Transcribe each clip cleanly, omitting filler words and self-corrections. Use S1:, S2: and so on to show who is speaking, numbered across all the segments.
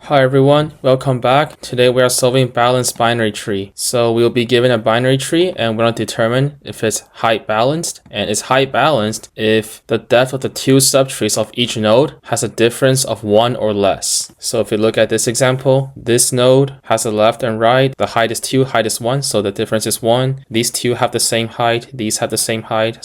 S1: Hi everyone, welcome back. Today we are solving balanced binary tree. So we'll be given a binary tree and we're going to determine if it's height balanced. And it's height balanced if the depth of the two subtrees of each node has a difference of 1 or less. So if you look at this example, this node has a left and right. The height is 2, height is 1, so the difference is 1. These two have the same height, these have the same height,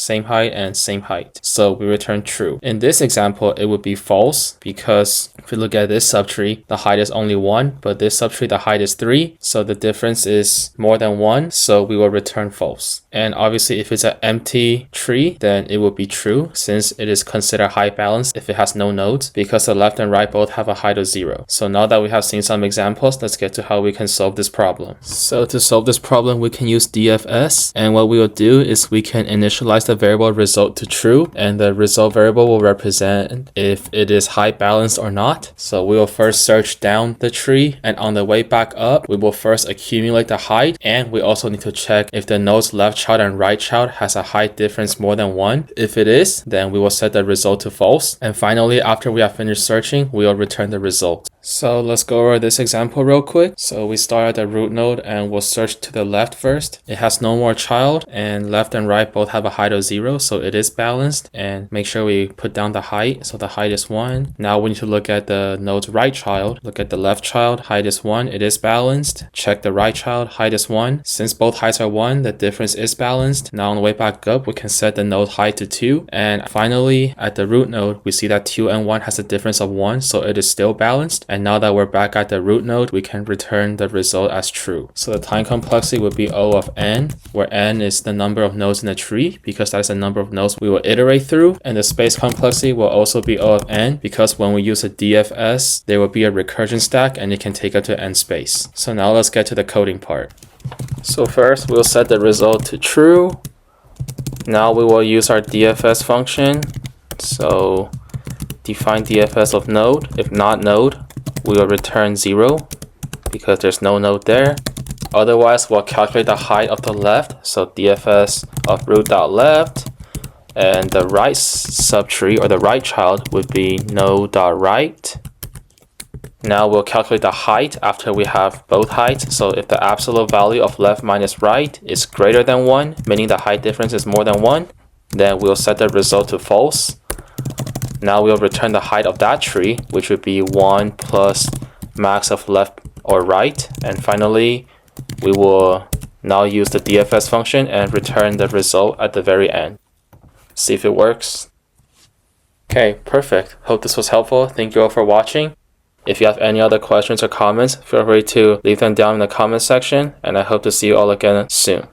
S1: and same height. So we return true. In this example, it would be false because if you look at this subtree, the height is only 1, but this subtree the height is 3, so the difference is more than 1, so we will return false. And obviously if it's an empty tree, then it will be true since it is considered height balanced if it has no nodes, because the left and right both have a height of 0. So now that we have seen some examples, let's get to how we can solve this problem. So to solve this problem, we can use DFS, and what we will do is we can initialize the variable result to true, and the result variable will represent if it is height balanced or not. So we will first search down the tree, and on the way back up, we will first accumulate the height, and we also need to check if the node's left child and right child has a height difference more than 1. If it is, then we will set the result to false. And finally, after we have finished searching, we will return the result. So let's go over this example real quick. So we start at the root node and we'll search to the left first. It has no more child, and left and right both have a height of 0, so it is balanced. And make sure we put down the height, so the height is 1. Now we need to look at the node's right child. Look at the left child, height is 1, it is balanced. Check the right child, height is 1. Since both heights are 1, the difference is balanced. Now on the way back up, we can set the node height to 2. And finally, at the root node, we see that 2 and 1 has a difference of 1, so it is still balanced. And now that we're back at the root node, we can return the result as true. So the time complexity would be O of n, where n is the number of nodes in the tree, because that is the number of nodes we will iterate through. And the space complexity will also be O of n, because when we use a DFS, there will be a recursion stack and it can take up to n space. So now let's get to the coding part. So first, we'll set the result to true. Now we will use our DFS function. So define DFS of node. If not node, we will return 0 because there's no node there. Otherwise, we'll calculate the height of the left. So DFS of root.left, and the right subtree or the right child would be node.right. Now we'll calculate the height after we have both heights. So if the absolute value of left minus right is greater than 1, meaning the height difference is more than 1, then we'll set the result to false. Now we'll return the height of that tree, which would be 1 plus max of left or right. And finally, we will now use the DFS function and return the result at the very end. See if it works. Okay, perfect. Hope this was helpful. Thank you all for watching. If you have any other questions or comments, feel free to leave them down in the comment section, and I hope to see you all again soon.